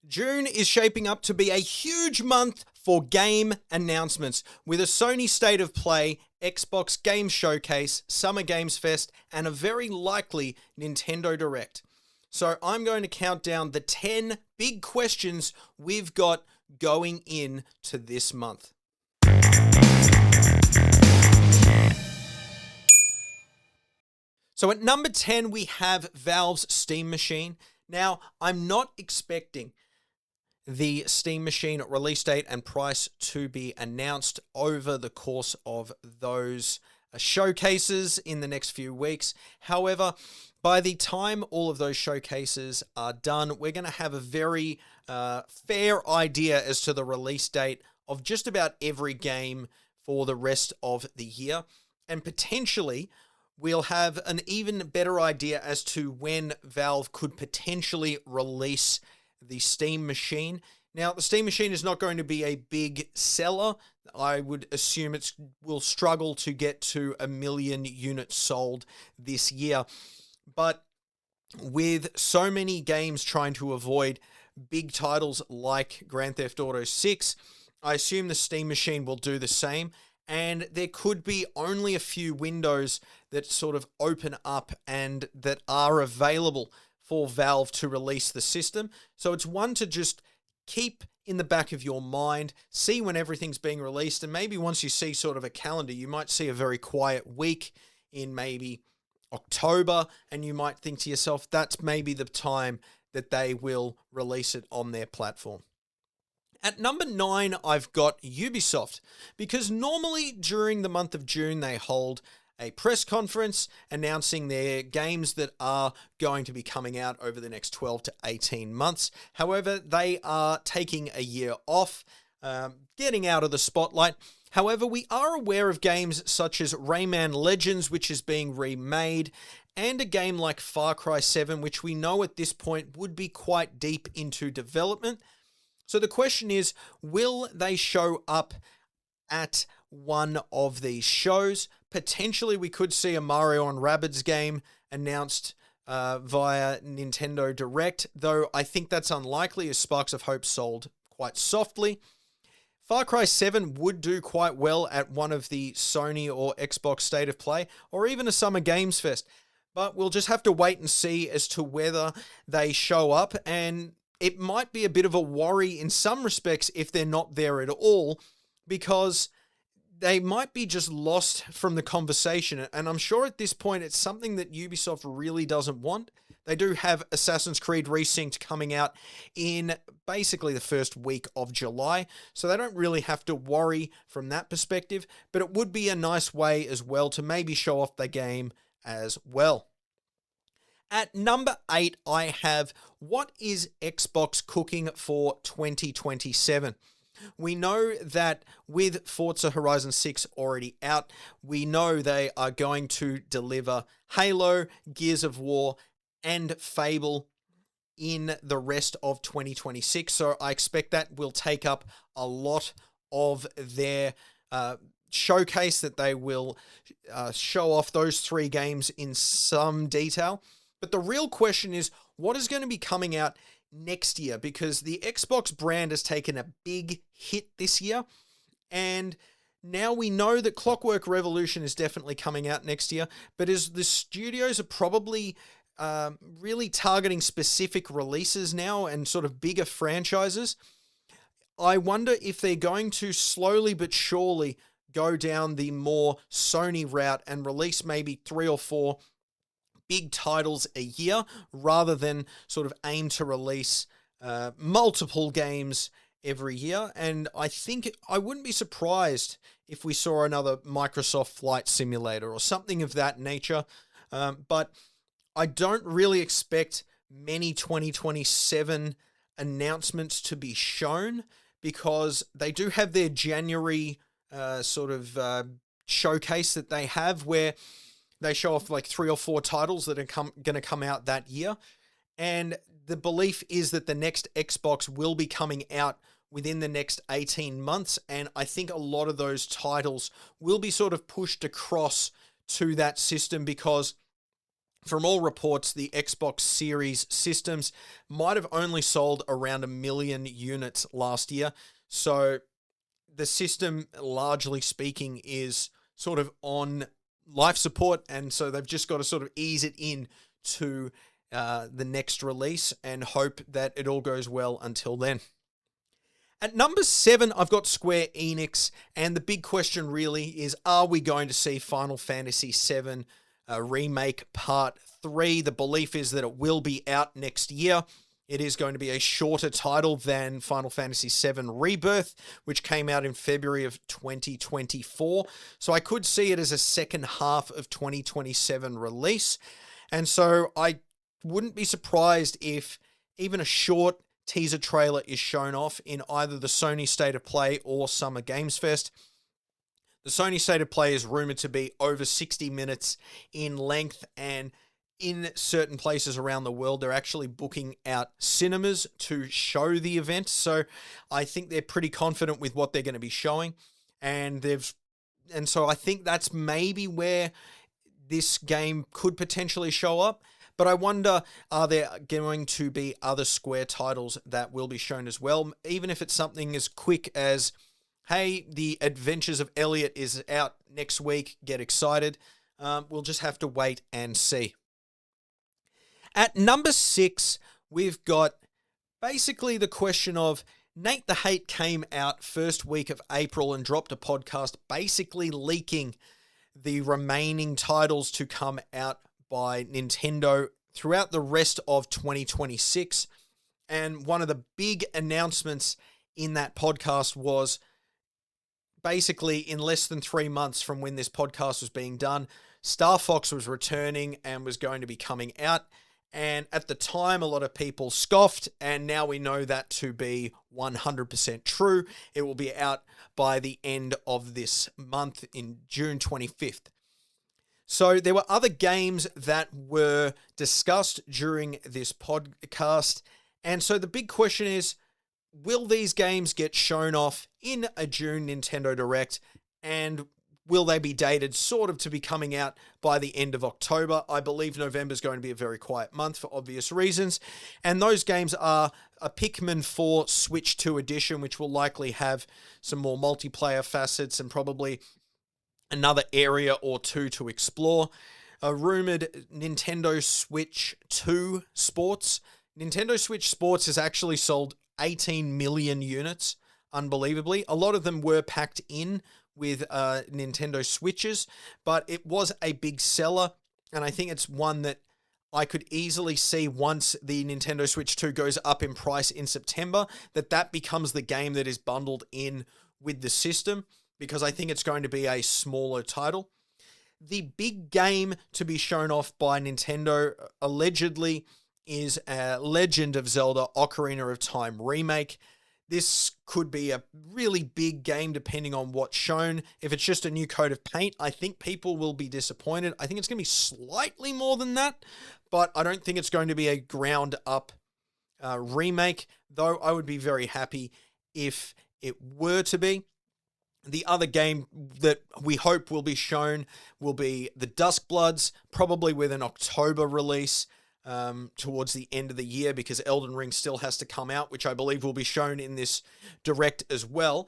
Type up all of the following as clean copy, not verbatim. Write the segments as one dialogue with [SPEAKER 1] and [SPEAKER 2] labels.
[SPEAKER 1] June is shaping up to be a huge month for game announcements, with a Sony State of Play, Xbox Game Showcase, Summer Games Fest, and a very likely Nintendo Direct. So I'm going to count down the 10 big questions we've got going into this month. So at number 10, we have Valve's Steam Machine. Now, I'm not expecting the Steam Machine release date and price to be announced over the course of those showcases in the next few weeks. However, by the time all of those showcases are done, we're going to have a very fair idea as to the release date of just about every game for the rest of the year. And potentially, we'll have an even better idea as to when Valve could potentially release the Steam Machine. Now, the Steam Machine is not going to be a big seller. I would assume it will struggle to get to 1 million units sold this year. But with so many games trying to avoid big titles like Grand Theft Auto 6, I assume the Steam Machine will do the same. And there could be only a few windows that sort of open up and that are available for Valve to release the system. So it's one to just keep in the back of your mind, see when everything's being released, and maybe once you see sort of a calendar, you might see a very quiet week in maybe October, and you might think to yourself, that's maybe the time that they will release it on their platform. At number 9, I've got Ubisoft, because normally during the month of June, they hold a press conference announcing their games that are going to be coming out over the next 12 to 18 months. However, they are taking a year off, getting out of the spotlight. However, we are aware of games such as Rayman Legends, which is being remade, and a game like Far Cry 7, which we know at this point would be quite deep into development. So the question is, will they show up at one of these shows? Potentially, we could see a Mario and Rabbids game announced via Nintendo Direct, though I think that's unlikely as Sparks of Hope sold quite softly. Far Cry 7 would do quite well at one of the Sony or Xbox State of Play, or even a Summer Games Fest. But we'll just have to wait and see as to whether they show up, and it might be a bit of a worry in some respects if they're not there at all, because they might be just lost from the conversation. And I'm sure at this point, it's something that Ubisoft really doesn't want. They do have Assassin's Creed Resynced coming out in basically the first week of July, so they don't really have to worry from that perspective, but it would be a nice way as well to maybe show off the game as well. At number 8, I have what is Xbox cooking for 2027? We know that with Forza Horizon 6 already out, we know they are going to deliver Halo, Gears of War, and Fable in the rest of 2026. So I expect that will take up a lot of their showcase, that they will show off those 3 games in some detail. But the real question is, what is going to be coming out next year? Because the Xbox brand has taken a big hit this year, and now we know that Clockwork Revolution is definitely coming out next year, but as the studios are probably really targeting specific releases now and sort of bigger franchises, I wonder if they're going to slowly but surely go down the more Sony route and release maybe 3 or 4 big titles a year, rather than sort of aim to release multiple games every year. And I think I wouldn't be surprised if we saw another Microsoft Flight Simulator or something of that nature. But I don't really expect many 2027 announcements to be shown, because they do have their January showcase that they have, where they show off like 3 or 4 titles that are going to come out that year. And the belief is that the next Xbox will be coming out within the next 18 months. And I think a lot of those titles will be sort of pushed across to that system, because From all reports, the Xbox Series systems might have only sold around 1 million units last year. So the system, largely speaking, is sort of on life support. And so they've just got to sort of ease it in to the next release and hope that it all goes well until then. At number 7, I've got Square Enix. And the big question really is, are we going to see Final Fantasy VII Remake Part 3? The belief is that it will be out next year. It is going to be a shorter title than Final Fantasy VII Rebirth, which came out in February of 2024. So I could see it as a second half of 2027 release. And so I wouldn't be surprised if even a short teaser trailer is shown off in either the Sony State of Play or Summer Games Fest. The Sony State of Play is rumored to be over 60 minutes in length, and in certain places around the world, they're actually booking out cinemas to show the event. So I think they're pretty confident with what they're going to be showing. And so I think that's maybe where this game could potentially show up. But I wonder, are there going to be other Square titles that will be shown as well? Even if it's something as quick as, hey, The Adventures of Elliot is out next week, get excited. We'll just have to wait and see. At number 6, we've got basically the question of Nate the Hate came out first week of April and dropped a podcast basically leaking the remaining titles to come out by Nintendo throughout the rest of 2026. And one of the big announcements in that podcast was basically in less than 3 months from when this podcast was being done, Star Fox was returning and was going to be coming out. And at the time, a lot of people scoffed, and now we know that to be 100% true. It will be out by the end of this month in June 25th. So there were other games that were discussed during this podcast. And so the big question is, will these games get shown off in a June Nintendo Direct? And will they be dated sort of to be coming out by the end of October? I believe November is going to be a very quiet month for obvious reasons. And those games are a Pikmin 4 Switch 2 edition, which will likely have some more multiplayer facets and probably another area or two to explore. A rumored Nintendo Switch 2 Sports. Nintendo Switch Sports has actually sold 18 million units, unbelievably. A lot of them were packed in with Nintendo Switches, but it was a big seller, and I think it's one that I could easily see once the Nintendo Switch 2 goes up in price in September, that becomes the game that is bundled in with the system, because I think it's going to be a smaller title. The big game to be shown off by Nintendo, allegedly, is Legend of Zelda Ocarina of Time Remake. This could be a really big game depending on what's shown. If it's just a new coat of paint, I think people will be disappointed. I think it's going to be slightly more than that, but I don't think it's going to be a ground-up remake, though I would be very happy if it were to be. The other game that we hope will be shown will be the Duskbloods, probably with an October release. Towards the end of the year, because Elden Ring still has to come out, which I believe will be shown in this Direct as well.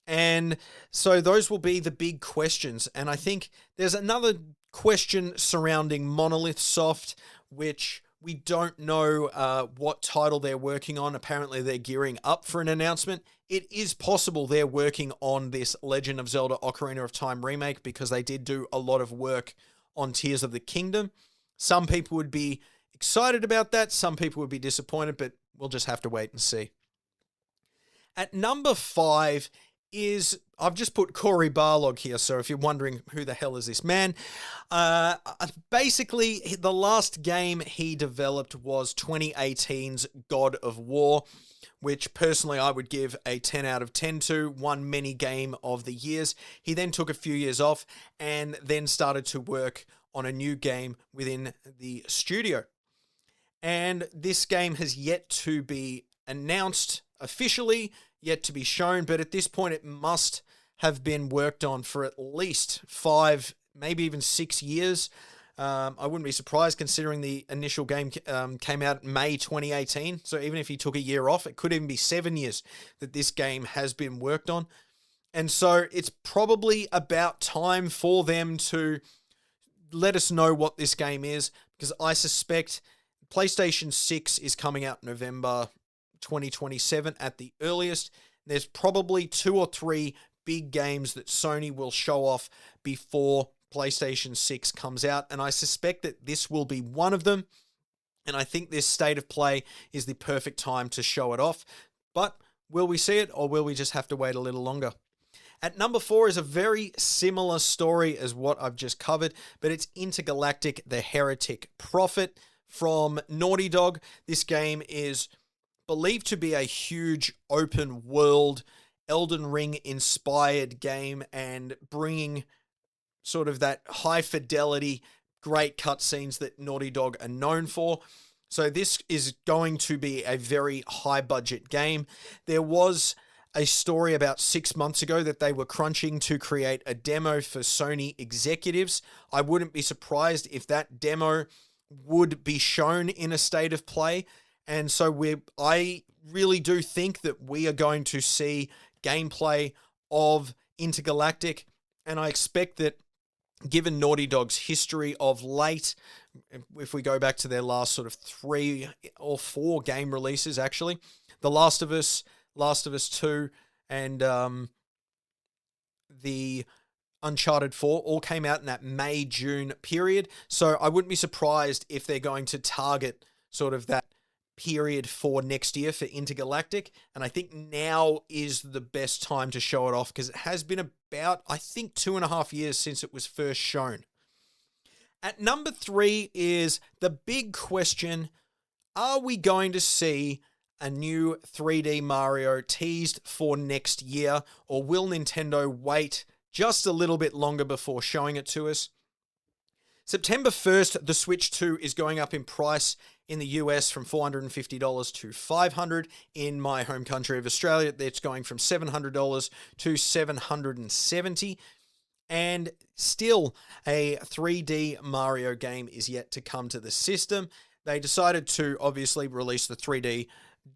[SPEAKER 1] And so those will be the big questions. And I think there's another question surrounding Monolith Soft, which we don't know what title they're working on. Apparently they're gearing up for an announcement. It is possible they're working on this Legend of Zelda Ocarina of Time remake, because they did do a lot of work on Tears of the Kingdom. Some people would be excited about that. Some people would be disappointed, but we'll just have to wait and see. At number 5 is, I've just put Cory Barlog here, so if you're wondering who the hell is this man, basically the last game he developed was 2018's God of War, which personally I would give a 10 out of 10 to, one mini game of the years. He then took a few years off and then started to work on a new game within the studio. And this game has yet to be announced officially, yet to be shown, but at this point it must have been worked on for at least 5, maybe even 6 years. I wouldn't be surprised considering the initial game came out in May 2018. So even if he took a year off, it could even be 7 years that this game has been worked on. And so it's probably about time for them to let us know what this game is, because I suspect PlayStation 6 is coming out November 2027 at the earliest. There's probably 2 or 3 big games that Sony will show off before PlayStation 6 comes out, and I suspect that this will be one of them, and I think this State of Play is the perfect time to show it off. But will we see it, or will we just have to wait a little longer? At number 4 is a very similar story as what I've just covered, but it's Intergalactic: The Heretic Prophet from Naughty Dog. This game is believed to be a huge open world, Elden Ring inspired game, and bringing sort of that high fidelity, great cutscenes that Naughty Dog are known for. So this is going to be a very high budget game. There was a story about 6 months ago that they were crunching to create a demo for Sony executives. I wouldn't be surprised if that demo would be shown in a State of Play. And so I really do think that we are going to see gameplay of Intergalactic. And I expect that, given Naughty Dog's history of late, if we go back to their last sort of 3 or 4 game releases, actually, The Last of Us, Last of Us 2, and the Uncharted 4 all came out in that May-June period. So I wouldn't be surprised if they're going to target sort of that period for next year for Intergalactic. And I think now is the best time to show it off, because it has been about, I think, 2.5 years since it was first shown. At number 3 is the big question: are we going to see a new 3D Mario teased for next year, or will Nintendo wait just a little bit longer before showing it to us? September 1st, the Switch 2 is going up in price in the US from $450 to $500. In my home country of Australia, it's going from $700 to $770. And still, a 3D Mario game is yet to come to the system. They decided to obviously release the 3D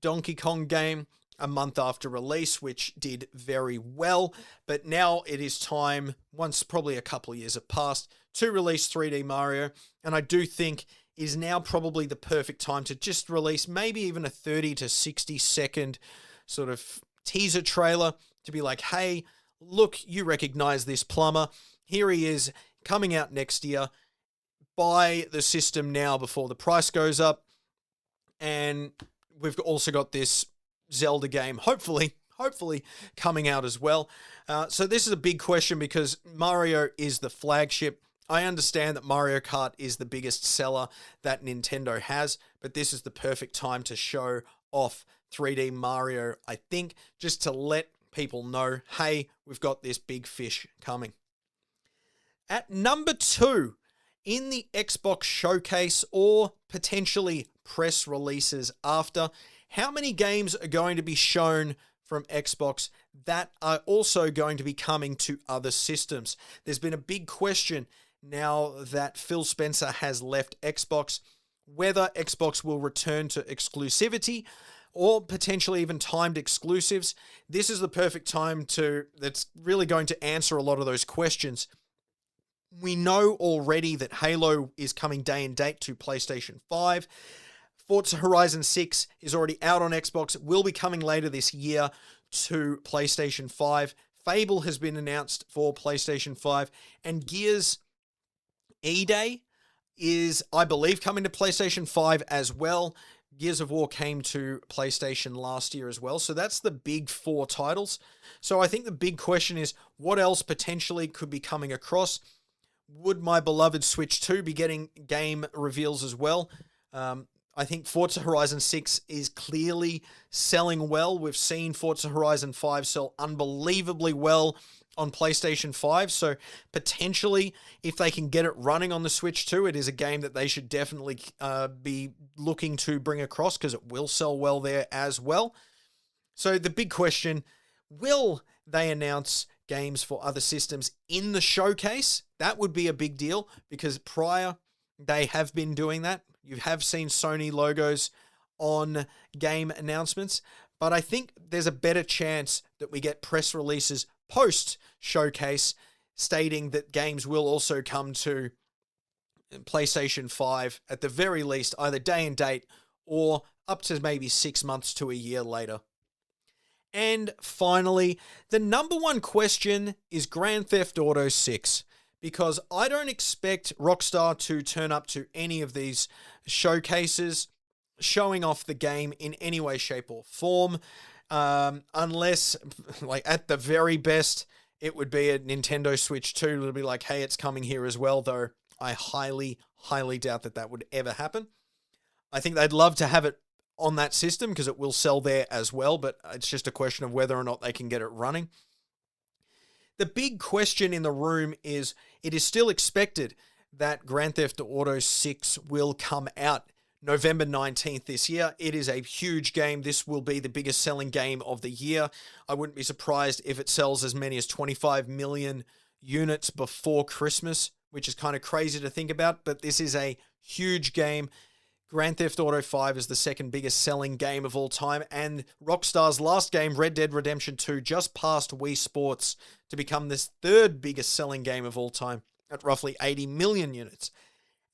[SPEAKER 1] Donkey Kong game a month after release, which did very well. But now it is time, once probably a couple of years have passed, to release 3D Mario. And I do think is now probably the perfect time to just release maybe even a 30 to 60 second sort of teaser trailer to be like, hey, look, you recognize this plumber. Here he is, coming out next year. Buy the system now before the price goes up. And we've also got this Zelda game, hopefully coming out as well. So this is a big question because Mario is the flagship. I understand that Mario Kart is the biggest seller that Nintendo has, but this is the perfect time to show off 3D Mario, I think, just to let people know, hey, we've got this big fish coming. At number 2, in the Xbox showcase or potentially press releases after, how many games are going to be shown from Xbox that are also going to be coming to other systems? There's been a big question now that Phil Spencer has left Xbox, whether Xbox will return to exclusivity or potentially even timed exclusives. This is the perfect time that's really going to answer a lot of those questions. We know already that Halo is coming day and date to PlayStation 5. Forza Horizon 6 is already out on Xbox. It will be coming later this year to PlayStation 5. Fable has been announced for PlayStation 5. And Gears E-Day is, I believe, coming to PlayStation 5 as well. Gears of War came to PlayStation last year as well. So that's the big 4 titles. So I think the big question is, what else potentially could be coming across? Would my beloved Switch 2 be getting game reveals as well? I think Forza Horizon 6 is clearly selling well. We've seen Forza Horizon 5 sell unbelievably well on PlayStation 5. So potentially, if they can get it running on the Switch 2, it is a game that they should definitely be looking to bring across, because it will sell well there as well. So the big question, will they announce games for other systems in the showcase? That would be a big deal, because prior they have been doing that. You have seen Sony logos on game announcements, but I think there's a better chance that we get press releases post showcase stating that games will also come to PlayStation 5 at the very least, either day and date or up to maybe 6 months to a year later. And finally, the number one question is Grand Theft Auto 6, because I don't expect Rockstar to turn up to any of these showcases showing off the game in any way, shape, or form, unless, like, at the very best, it would be a Nintendo Switch 2. It'll be like, hey, it's coming here as well, though I highly, highly doubt that that would ever happen. I think they'd love to have it on that system because it will sell there as well, but it's just a question of whether or not they can get it running. The big question in the room is, it is still expected that Grand Theft Auto 6 will come out November 19th this year. It is a huge game. This will be the biggest selling game of the year. I wouldn't be surprised if it sells as many as 25 million units before Christmas, which is kind of crazy to think about, but this is a huge game. Grand Theft Auto 5 is the second biggest selling game of all time, and Rockstar's last game, Red Dead Redemption 2, just passed Wii Sports to become this third biggest selling game of all time at roughly 80 million units.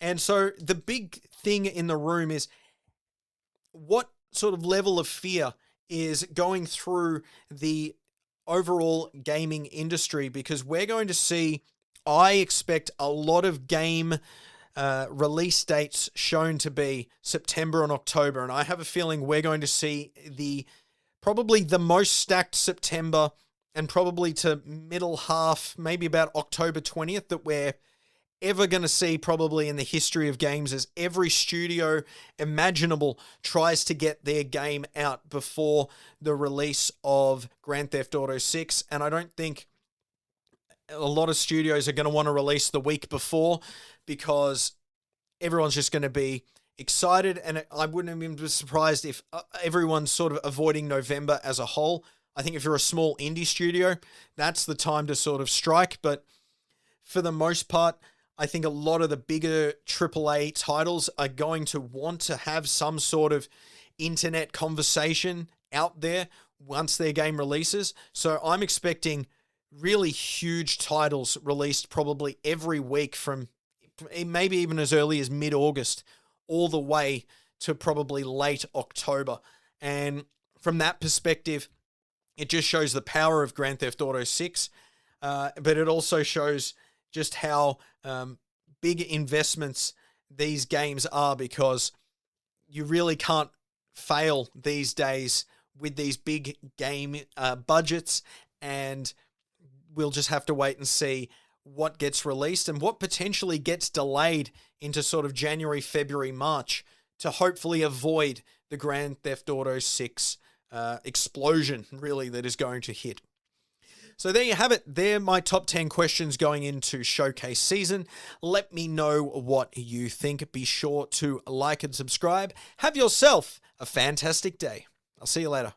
[SPEAKER 1] And so the big thing in the room is, what sort of level of fear is going through the overall gaming industry? Because we're going to see, I expect, a lot of game release dates shown to be September and October, and I have a feeling we're going to see probably the most stacked September and probably to middle half, maybe about October 20th, that we're ever going to see probably in the history of games, as every studio imaginable tries to get their game out before the release of Grand Theft Auto 6, and I don't think a lot of studios are going to want to release the week before, because everyone's just going to be excited, and I wouldn't have been surprised if everyone's sort of avoiding November as a whole. I think if you're a small indie studio, that's the time to sort of strike, but for the most part, I think a lot of the bigger AAA titles are going to want to have some sort of internet conversation out there once their game releases, so I'm expecting really huge titles released probably every week from maybe even as early as mid-August all the way to probably late October. And from that perspective, it just shows the power of Grand Theft Auto 6, but it also shows just how big investments these games are, because you really can't fail these days with these big game budgets, and we'll just have to wait and see what gets released and what potentially gets delayed into sort of January, February, March to hopefully avoid the Grand Theft Auto 6 explosion, really, that is going to hit. So there you have it. They're my top 10 questions going into showcase season. Let me know what you think. Be sure to like and subscribe. Have yourself a fantastic day. I'll see you later.